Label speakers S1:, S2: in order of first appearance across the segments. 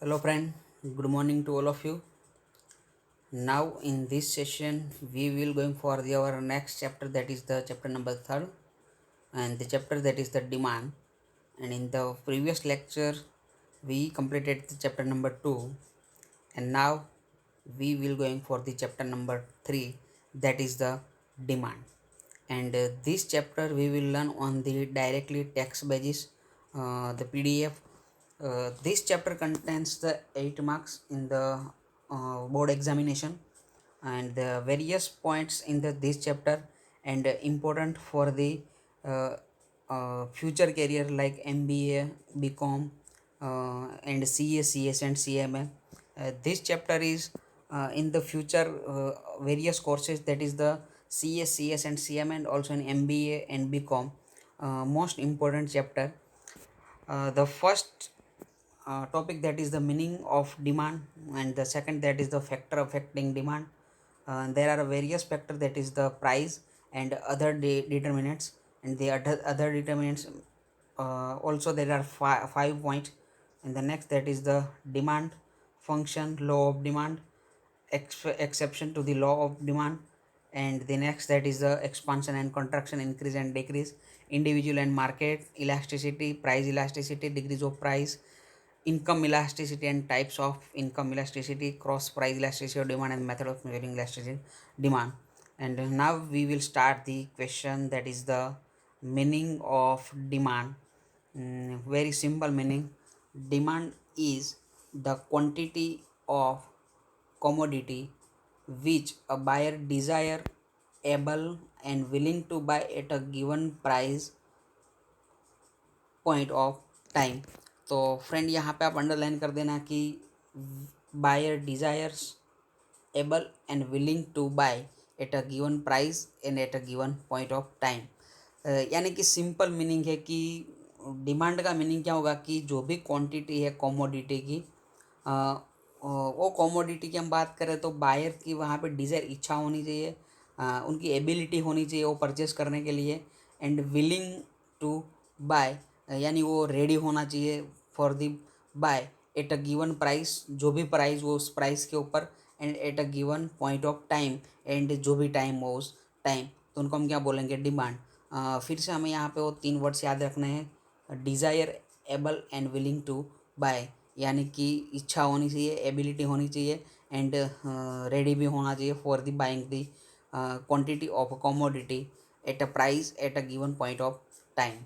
S1: Hello friend, good morning to all of you. Now in this session we will going for our next chapter, that is the chapter number 3rd, and the chapter that is the demand. And in the previous lecture we completed the chapter number 2, and now we will going for the chapter number 3, that is the demand. And this chapter we will learn on the directly text basis, the PDF. This chapter contains the 8 marks in the board examination, and the various points in this chapter and important for the uh, future career like MBA, BCom, and CA, CS, and CMA. This chapter is in the future various courses, that is the CS, CS, and CMA, and also in MBA and BCom. Most important chapter. The first topic, that is the meaning of demand, and the second, that is the factor affecting demand. There are various factors, that is the price and other determinants, and the other determinants. Also there are 5 points. And the next, that is the demand function, law of demand, exception to the law of demand. And the next, that is the expansion and contraction, increase and decrease, individual and market elasticity, price elasticity, degrees of price, income elasticity and types of income elasticity, cross price elasticity of demand, and method of measuring elasticity demand. And now we will start the question, that is the meaning of demand. Very simple meaning. Demand is the quantity of commodity which a buyer desire, able, and willing to buy at a given price point of time. तो friend यहाँ पे आप underline कर देना कि buyer desires, able and willing to buy at a given price and at a given point of time. यानी कि simple meaning है कि डिमांड का मीनिंग क्या होगा कि जो भी क्वांटिटी है कॉमोडिटी की, वो कॉमोडिटी की हम बात करें तो बायर की वहाँ पे डिज़ायर, इच्छा होनी चाहिए, उनकी एबिलिटी होनी चाहिए वो परचेस करने के लिए, एंड विलिंग टू बाय यानी वो रेडी होना चाहिए for the bye at a given price, जो भी प्राइस वो उस प्राइस के ऊपर, and at a given point of time, and जो भी टाइम हो उस टाइम, तो उनको हम क्या बोलेंगे, डिमांड. फिर से हमें यहाँ पे वो 3 वर्ड्स याद रखने हैं, desire, able and willing to buy. यानी कि इच्छा होनी चाहिए, एबिलिटी होनी चाहिए, एंड रेडी भी होना चाहिए for the buying the quantity of a commodity at a price at a given point of time.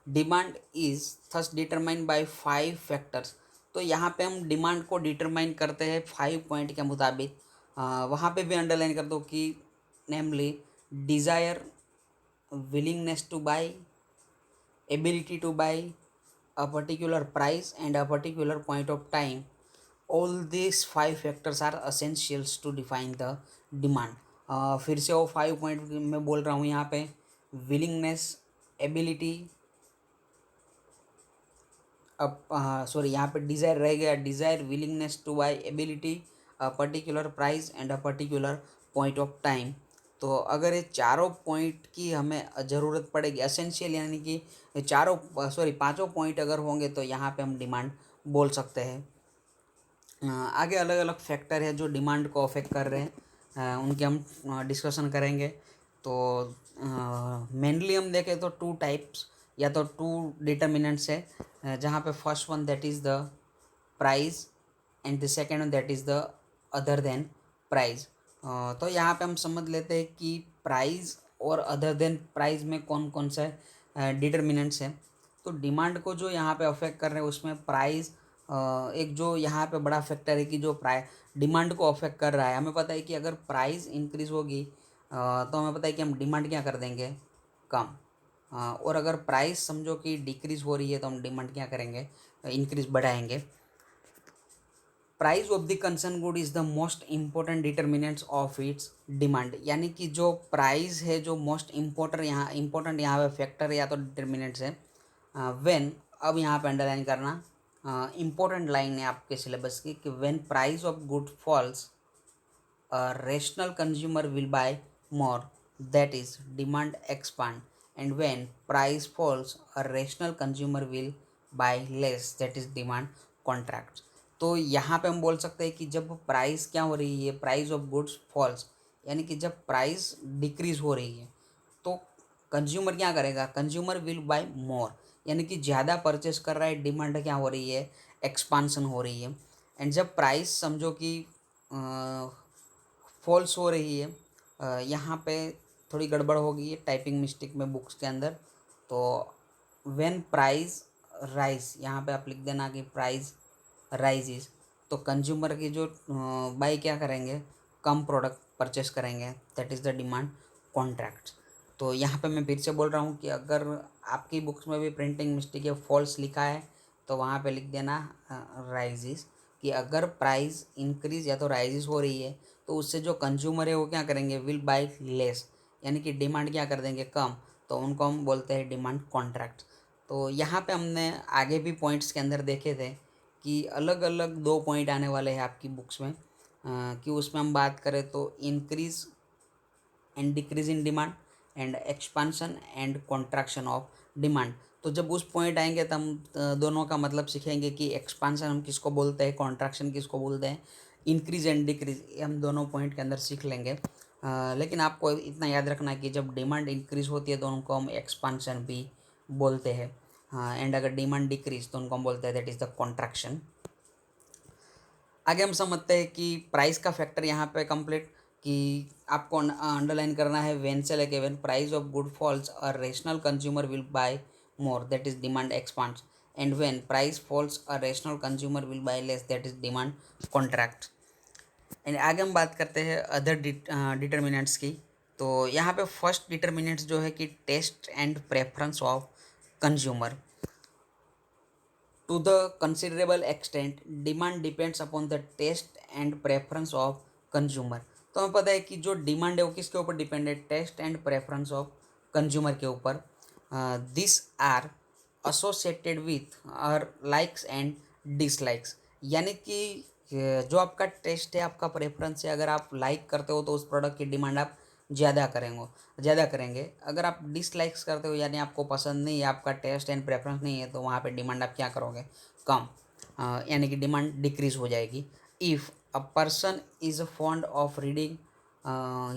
S1: Demand is thus determined by 5 factors. तो यहाँ पे हम डिमांड को डिटरमाइन करते हैं 5 पॉइंट के मुताबिक. वहाँ पे भी अंडरलाइन कर दो कि namely desire, willingness to buy, ability to buy, a particular price and a particular point of time. All these 5 factors are essentials to define the demand. फिर से वो 5 पॉइंट मैं बोल रहा हूँ यहाँ पे. विलिंगनेस, एबिलिटी, अब सॉरी यहाँ पे डिज़ायर रह गया, desire, willingness to buy, ability, particular price and a particular point of time. तो अगर ये चारों पॉइंट की हमें ज़रूरत पड़ेगी, असेंशियल यानी कि चारों सॉरी 5 पॉइंट अगर होंगे तो यहाँ पे हम डिमांड बोल सकते हैं. आगे अलग अलग फैक्टर है जो डिमांड को अफेक्ट कर रहे हैं, उनके हम डिस्कशन करेंगे. तो मेनली हम देखें तो 2 टाइप्स या तो 2 डिटर्मिनेंट्स है, जहाँ पे first one that is the price, and the second one that is the other than price. तो यहाँ पे हम समझ लेते हैं कि प्राइस और अदर देन प्राइस में कौन कौन सा डिटर्मिनेंट्स है. तो डिमांड को जो यहाँ पे अफेक्ट कर रहे हैं उसमें प्राइस एक जो यहाँ पे बड़ा फैक्टर है कि जो डिमांड को अफेक्ट कर रहा है. हमें पता है कि अगर प्राइस इंक्रीज़ होगी तो हमें पता है कि हम डिमांड क्या कर देंगे, कम. और अगर प्राइस समझो कि डिक्रीज़ हो रही है तो हम डिमांड क्या करेंगे, इंक्रीज़ बढ़ाएंगे. Price of the concern good is the most important determinants of its demand. यानी कि जो प्राइस है जो मोस्ट इम्पोर्टेंट यहाँ पे फैक्टर या तो डिटर्मिनेंट्स है. व्हेन, अब यहाँ पे अंडरलाइन करना, इम्पोर्टेंट लाइन है आपके सिलेबस की, कि when price of good falls a rational consumer will buy more, that is demand expand. And when price falls a rational consumer will buy less, that is demand contracts. तो यहाँ पे हम बोल सकते हैं कि जब प्राइस क्या हो रही है, प्राइस ऑफ गुड्स फॉल्स, यानी कि जब प्राइस डिक्रीज हो रही है तो कंज्यूमर क्या करेगा, कंज्यूमर विल बाय मोर, यानी कि ज़्यादा परचेस कर रहा है, डिमांड क्या हो रही है, एक्सपांसन हो रही है। एंड जब प्राइस समझो कि फॉल्स हो रही है, यहाँ पे थोड़ी गड़बड़ हो गई है टाइपिंग मिस्टेक में बुक्स के अंदर, तो व्हेन प्राइस राइज, यहाँ पे आप लिख देना कि प्राइस राइजेस, तो कंज्यूमर की जो बाई क्या करेंगे, कम प्रोडक्ट परचेस करेंगे, that is the demand contract. तो यहाँ पे मैं फिर से बोल रहा हूँ कि अगर आपकी बुक्स में भी प्रिंटिंग मिस्टेक या फॉल्स लिखा है तो वहाँ पे लिख देना राइजेस, कि अगर प्राइस इंक्रीज या तो राइजेस हो रही है तो उससे जो कंज्यूमर है वो क्या करेंगे, विल बाय लेस, यानी कि डिमांड क्या कर देंगे, कम, तो उनको हम बोलते हैं डिमांड कॉन्ट्रैक्ट। तो यहाँ पे हमने आगे भी पॉइंट्स के अंदर देखे थे कि अलग अलग 2 पॉइंट आने वाले हैं आपकी बुक्स में, कि उसमें हम बात करें तो increase and decrease in demand and expansion and contraction of demand. तो जब उस पॉइंट आएंगे तो हम दोनों का मतलब सीखेंगे कि एक्सपांशन हम किसको बोलते हैं, कॉन्ट्रैक्शन किसको बोलते हैं, इंक्रीज एंड डिक्रीज ये हम दोनों पॉइंट के अंदर सीख लेंगे। लेकिन आपको इतना याद रखना है कि जब डिमांड इंक्रीज होती है तो उनको हम एक्सपांशन भी बोलते हैं, एंड अगर डिमांड डिक्रीज तो उनको हम बोलते हैं दैट इज़ द कॉन्ट्रैक्शन। आगे हम समझते हैं कि प्राइस का फैक्टर यहाँ पे कंप्लीट, कि आपको अंडरलाइन करना है व्हेन से लेके when price of good falls a rational consumer will buy more, that is demand expands, and when price falls a rational consumer will buy less, that is demand contract. And आगे हम बात करते हैं other determinants की। तो यहाँ पे first determinants जो है कि taste and preference of consumer. To the considerable extent, demand depends upon the taste and preference of consumer। तो हमें पता है कि जो डिमांड है वो किसके ऊपर डिपेंड है, taste and preference of consumer के ऊपर। This are associated with our likes and dislikes, यानी कि जो आपका टेस्ट है, आपका प्रेफरेंस है, अगर आप लाइक करते हो तो उस प्रोडक्ट की डिमांड आप ज़्यादा करेंगे। अगर आप डिसलाइक्स करते हो यानी आपको पसंद नहीं है, आपका टेस्ट एंड प्रेफरेंस नहीं है, तो वहाँ पे डिमांड आप क्या करोगे, कम, यानी कि डिमांड डिक्रीज हो जाएगी। If a person is fond of reading,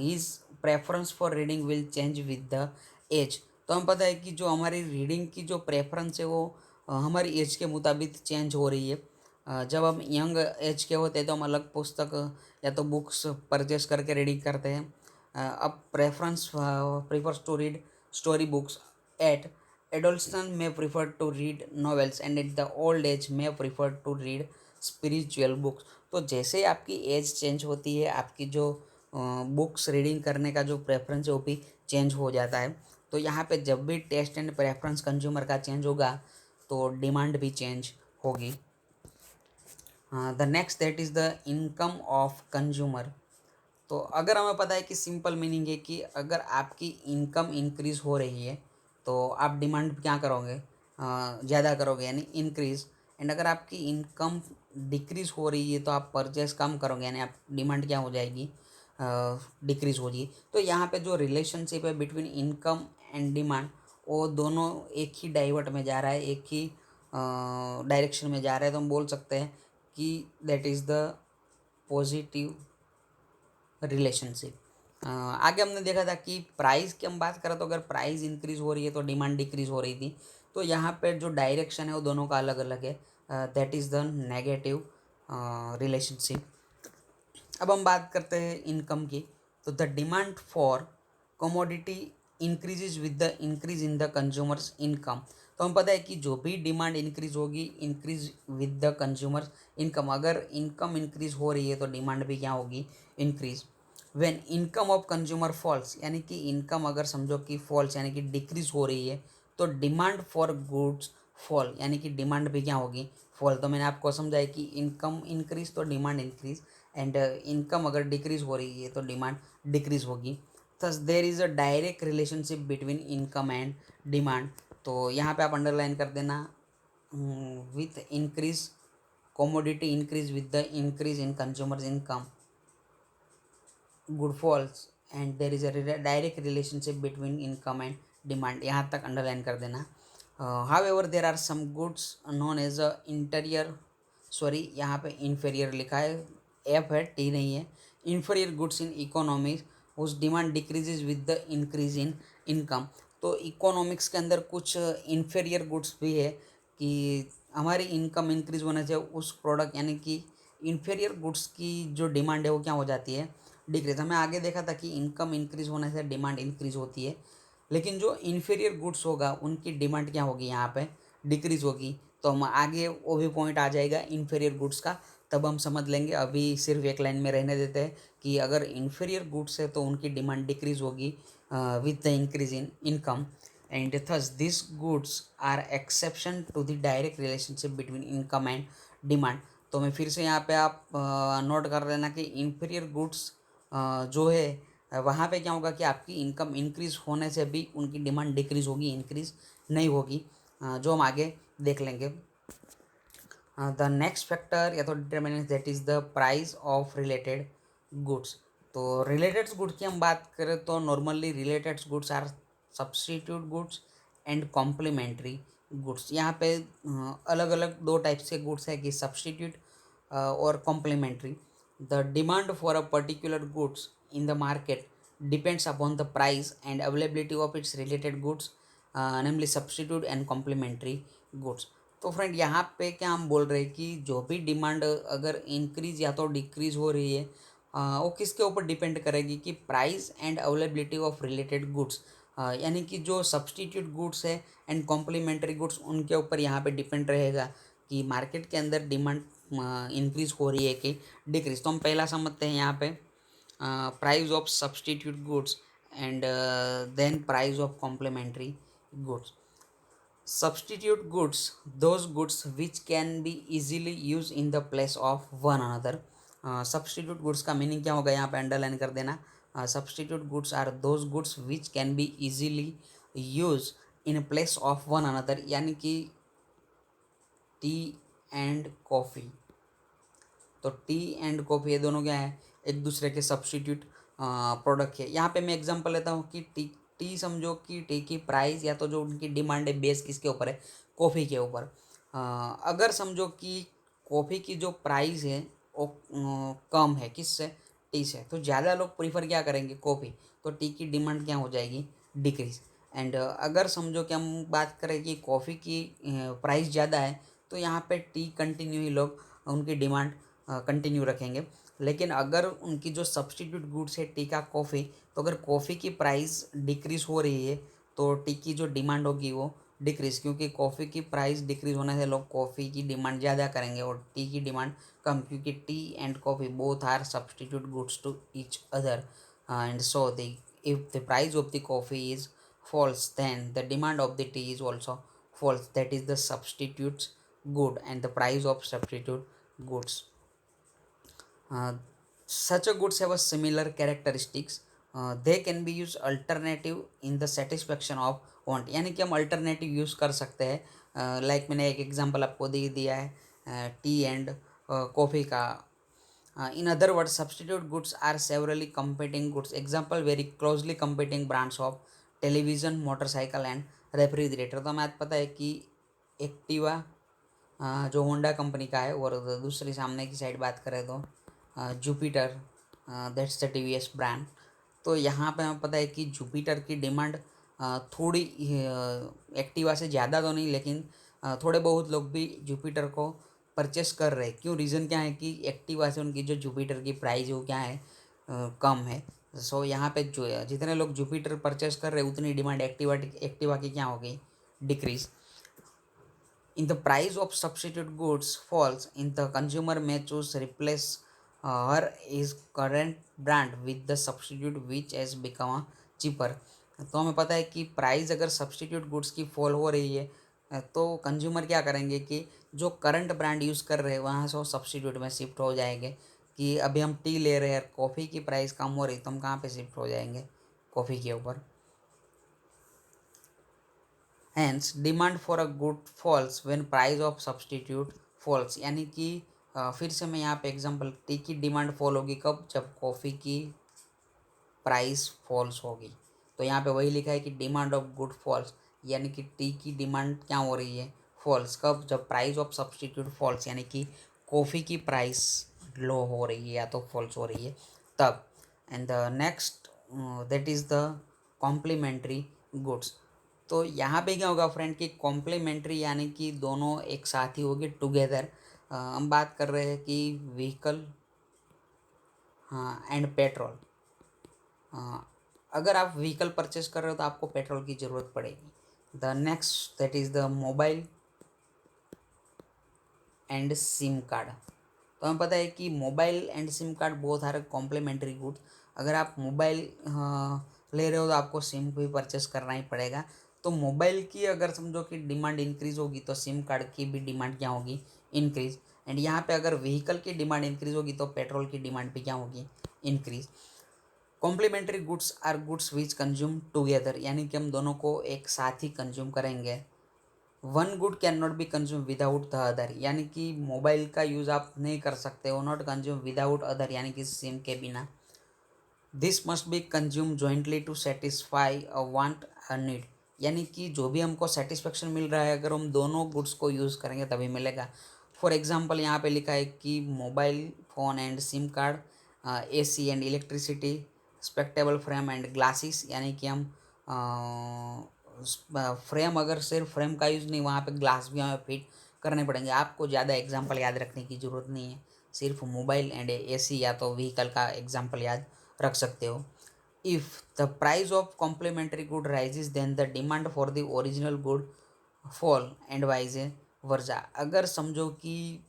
S1: his preference for reading will change with the age. तो हम पता है कि जो हमारी रीडिंग की जो प्रेफरेंस है वो हमारी एज के मुताबिक चेंज हो रही है। जब हम यंग एज के होते हैं तो हम अलग पुस्तक या तो बुक्स परचेस करके रीडिंग करते हैं। अब preference prefers to read story books at adolescent may prefer to read novels and at the old age may prefer to read spiritual books। तो जैसे ही आपकी एज चेंज होती है आपकी जो बुक्स रीडिंग करने का जो प्रेफरेंस है वो भी चेंज हो जाता है। तो यहाँ पे जब भी टेस्ट एंड प्रेफरेंस कंज्यूमर का चेंज होगा तो डिमांड भी चेंज होगी। The next that is the income of consumer. तो अगर हमें पता है कि सिंपल मीनिंग है कि अगर आपकी इनकम इंक्रीज हो रही है तो आप डिमांड क्या करोगे, ज़्यादा करोगे यानी इंक्रीज। एंड अगर आपकी इनकम डिक्रीज हो रही है तो आप परचेस कम करोगे यानी आप डिमांड क्या हो जाएगी, डिक्रीज हो जाएगी। तो यहाँ पे जो रिलेशनशिप है बिटवीन इनकम एंड डिमांड वो दोनों एक ही डाइवर्ट में जा रहा है, एक ही डायरेक्शन में जा रहा है। तो हम बोल सकते हैं कि that is the positive relationship. आगे हमने देखा था कि प्राइस की हम बात करें तो अगर प्राइस इंक्रीज हो रही है तो डिमांड डिक्रीज हो रही थी। तो यहाँ पे जो डायरेक्शन है वो दोनों का अलग अलग है, that is the negative relationship. अब हम बात करते हैं इनकम की। तो the demand for commodity increases with the increase in the consumers income. तो हम पता है कि जो भी डिमांड इंक्रीज होगी increase with the consumers income. अगर इनकम इंक्रीज हो रही है तो डिमांड भी क्या होगी, increase. When income of consumer falls, यानी कि इनकम अगर समझो कि फॉल्स यानी कि डिक्रीज हो रही है तो डिमांड फॉर गुड्स फॉल, यानी कि डिमांड भी क्या होगी, फॉल। तो मैंने आपको समझाया कि इनकम इंक्रीज तो डिमांड इंक्रीज, एंड इनकम अगर डिक्रीज हो रही है तो डिमांड डिक्रीज होगी। Thus there is a direct relationship between income and demand. तो यहाँ पे आप अंडरलाइन कर देना, with increase commodity increase with the increase in consumers income good falls and there is a direct relationship between income and demand। यहाँ तक underline कर देना। however there are some goods known as interior sorry यहाँ पे inferior लिखा है, F है, T नहीं है। इन्फेरियर गुड्स इन इकोनॉमिक्स उस demand decreases with the increase in income. तो इकोनॉमिक्स के अंदर कुछ इन्फेरियर गुड्स भी है कि हमारी इनकम इंक्रीज होने से उस प्रोडक्ट यानी कि इन्फेरियर गुड्स की जो डिमांड है वो क्या हो जाती है, डिक्रीज। हमें आगे देखा था कि इनकम इंक्रीज होने से डिमांड इंक्रीज होती है, लेकिन जो इन्फीरियर गुड्स होगा उनकी डिमांड क्या होगी, यहाँ पे डिक्रीज होगी। तो हम आगे वो भी पॉइंट आ जाएगा इन्फीरियर गुड्स का, तब हम समझ लेंगे। अभी सिर्फ एक लाइन में रहने देते हैं कि अगर इन्फीरियर गुड्स है तो उनकी डिमांड डिक्रीज होगी with the increase in income, and thus this goods are exception to the direct relationship between income and demand. तो मैं फिर से यहाँ पे आप नोट कर लेना कि इन्फीरियर गुड्स जो है वहाँ पे क्या होगा कि आपकी इनकम इंक्रीज होने से भी उनकी डिमांड डिक्रीज होगी, इंक्रीज नहीं होगी, जो हम आगे देख लेंगे। द नेक्स्ट फैक्टर या तो determinant that is the price of related goods. तो रिलेटेड गुड्स की हम बात करें तो normally related goods are substitute goods and complementary goods. यहाँ पे अलग अलग दो टाइप्स के गुड्स है कि सब्स्टिट्यूट और complementary. The demand for a particular goods in the market depends upon the price and availability of its related goods, namely substitute and complementary goods। तो फ्रेंड यहाँ पे क्या हम बोल रहे हैं कि जो भी डिमांड अगर इंक्रीज या तो डिक्रीज हो रही है वो किसके ऊपर डिपेंड करेगी कि price and availability of related goods, यानी कि जो सब्सटीट्यूट गुड्स है एंड कॉम्प्लीमेंट्री गुड्स उनके ऊपर यहाँ पे डिपेंड रहेगा कि मार्केट के अंदर डिमांड इंक्रीज हो रही है कि डिक्रीज। तो हम पहला समझते हैं यहाँ पे price of substitute goods and then price of complementary goods। Substitute goods, those goods which can be easily used in the place of one another। Substitute goods का मीनिंग क्या होगा यहाँ पे अंडरलाइन कर देना। Substitute goods are those goods which can be easily use in place of one another, यानी कि tea and coffee. तो टी एंड कॉफ़ी ये दोनों क्या है, एक दूसरे के सब्स्टिट्यूट प्रोडक्ट है। यहाँ पे मैं एग्जांपल लेता हूँ कि टी समझो कि टी की प्राइस या तो जो उनकी डिमांड है बेस किसके ऊपर है, कॉफ़ी के ऊपर। अगर समझो कि कॉफ़ी की जो प्राइस है वो कम है किससे, टी से, तो ज़्यादा लोग प्रीफर क्या करेंगे, कॉफ़ी। तो टी की डिमांड क्या हो जाएगी, डिक्रीज। एंड अगर समझो कि हम बात करें कि कॉफ़ी की प्राइस ज़्यादा है तो यहाँ पे टी कंटिन्यू ही लोग उनकी डिमांड कंटिन्यू रखेंगे। लेकिन अगर उनकी जो सब्सटीट्यूट गुड्स है टी का कॉफ़ी, तो अगर कॉफ़ी की प्राइस डिक्रीज़ हो रही है तो टी की जो डिमांड होगी वो डिक्रीज़, क्योंकि कॉफ़ी की प्राइस डिक्रीज़ होने से लोग कॉफ़ी की डिमांड ज़्यादा करेंगे और टी की डिमांड कम, क्योंकि tea and coffee both are substitute goods to each other. And so the if the price of the coffee is false then the demand of the tea is also false, that is the substitutes good and the price of substitute goods। Such a goods have a similar characteristics, they can be used alternative in the satisfaction of want, यानी कि हम alternative use कर सकते हैं। Like मैंने एक example आपको दे दिया है टी एंड कॉफ़ी का। In other words, substitute goods are severally competing goods, example very closely competing brands of television, motorcycle and refrigerator। तो हमें आज पता है कि एक्टिवा जो होंडा कंपनी का है, और दूसरी सामने की साइड बात करें तो Jupiter, that's the TVS brand. तो यहाँ पे हमें पता है कि जुपिटर की डिमांड थोड़ी एक्टिवा से ज़्यादा तो नहीं, लेकिन थोड़े बहुत लोग भी जुपिटर को परचेस कर रहे हैं। क्यों, रीज़न क्या है कि एक्टिवा से उनकी जो जुपिटर की प्राइस है वो क्या है, कम है। सो यहाँ पे जो जितने लोग जुपिटर परचेस कर रहे हैं उतनी डिमांड एक्टिवा की क्या होगी, decrease. In the price of substitute goods falls in the consumer may choose replace her his current brand with the substitute which has become a cheaper। तो हमें पता है कि प्राइस अगर सब्सटीट्यूट गुड्स की फॉल हो रही है तो कंज्यूमर क्या करेंगे कि जो करंट ब्रांड यूज़ कर रहे हैं वहाँ से वो सब्सटीट्यूट में शिफ्ट हो जाएंगे। कि अभी हम टी ले रहे हैं, कॉफ़ी की प्राइस कम हो रही तो हम कहाँ पे शिफ्ट हो जाएंगे, कॉफ़ी के ऊपर। Hence, demand for a good falls when price of substitute falls, यानी कि फिर से मैं यहाँ पे एग्जांपल, टी की डिमांड फॉल होगी कब, जब कॉफ़ी की प्राइस फॉल्स होगी। तो यहाँ पे वही लिखा है कि डिमांड ऑफ गुड फॉल्स, यानी कि टी की डिमांड क्या हो रही है, फॉल्स कब, जब प्राइस ऑफ सब्सटीट्यूट फॉल्स, यानी कि कॉफ़ी की प्राइस लो हो रही है या तो फॉल्स हो रही है तब। And the next that is the complementary goods. तो यहाँ पे क्या होगा फ्रेंड कि कॉम्प्लीमेंट्री यानी कि दोनों एक साथ ही होगी टुगेदर। हम बात कर रहे हैं कि व्हीकल हाँ एंड पेट्रोल। अगर आप व्हीकल परचेस कर रहे हो तो आपको पेट्रोल की ज़रूरत पड़ेगी। The next that is the mobile and SIM card. तो हमें पता है कि mobile and SIM card both are complementary goods. अगर आप मोबाइल ले रहे हो तो आपको सिम भी परचेस करना ही पड़ेगा। तो मोबाइल की अगर समझो कि डिमांड इंक्रीज़ होगी तो सिम कार्ड की भी डिमांड क्या होगी, इंक्रीज़। एंड यहाँ पे अगर व्हीकल की डिमांड इंक्रीज़ होगी तो पेट्रोल की डिमांड भी क्या होगी, increase. Complementary goods are goods which consume together, यानी कि हम दोनों को एक साथ ही कंज्यूम करेंगे। One good can not be consume without the other, यानी कि मोबाइल का यूज़ आप नहीं कर सकते हो, नॉट कंज्यूम विदाउट अदर यानी कि सिम के बिना। This must be consume jointly to satisfy a want a need, यानी कि जो भी हमको सेटिस्फेक्शन मिल रहा है अगर हम दोनों गुड्स को यूज़ करेंगे तभी मिलेगा। फॉर एग्जांपल यहाँ पे लिखा है कि mobile phone and SIM card, AC and electricity, spectacle frame and glasses, यानी कि हम फ्रेम अगर सिर्फ फ्रेम का यूज़ नहीं, वहाँ पे ग्लास भी हमें फिट करने पड़ेंगे। आपको ज़्यादा एग्जांपल याद रखने की ज़रूरत नहीं है, सिर्फ मोबाइल एंड एसी या तो व्हीकल का एग्जांपल याद रख सकते हो। If the price of complementary good rises then the demand for the original good fall and vice versa. अगर समझो कि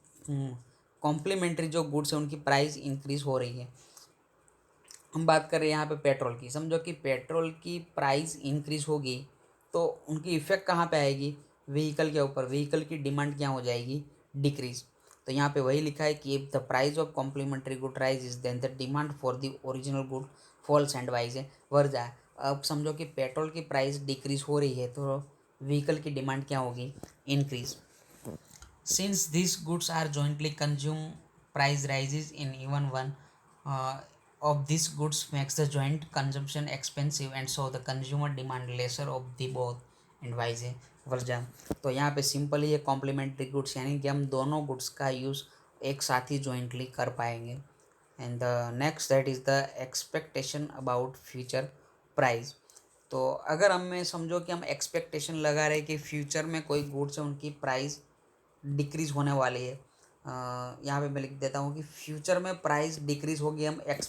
S1: कॉम्प्लीमेंट्री जो गुड्स है उनकी प्राइस इंक्रीज हो रही है, हम बात कर रहे हैं यहाँ पे पेट्रोल की, समझो कि पेट्रोल की प्राइस इंक्रीज होगी तो उनकी इफेक्ट कहाँ पे आएगी, व्हीकल के ऊपर। व्हीकल की डिमांड क्या हो जाएगी, डिक्रीज। तो यहाँ पे वही लिखा है कि if the price of complementary good rise then the demand for the original good falls and vice versa. अब समझो कि पेट्रोल की प्राइस डिक्रीज हो रही है तो व्हीकल की डिमांड क्या होगी, increase. Since these goods are jointly consumed, price rises in even one of these goods makes the joint consumption expensive and so the consumer demand lesser of the both and vice versa। तो यहाँ पे simple ही है complementary goods, यानी कि हम दोनों goods का use एक साथ ही जॉइंटली कर पाएंगे। And the next that is the expectation about future price. तो अगर हमें समझो कि हम एक्सपेक्टेशन लगा रहे हैं कि फ्यूचर में कोई गुड्स है उनकी प्राइस डिक्रीज़ होने वाली है, यहाँ पे मैं लिख देता हूँ कि फ्यूचर में प्राइस डिक्रीज़ होगी, हम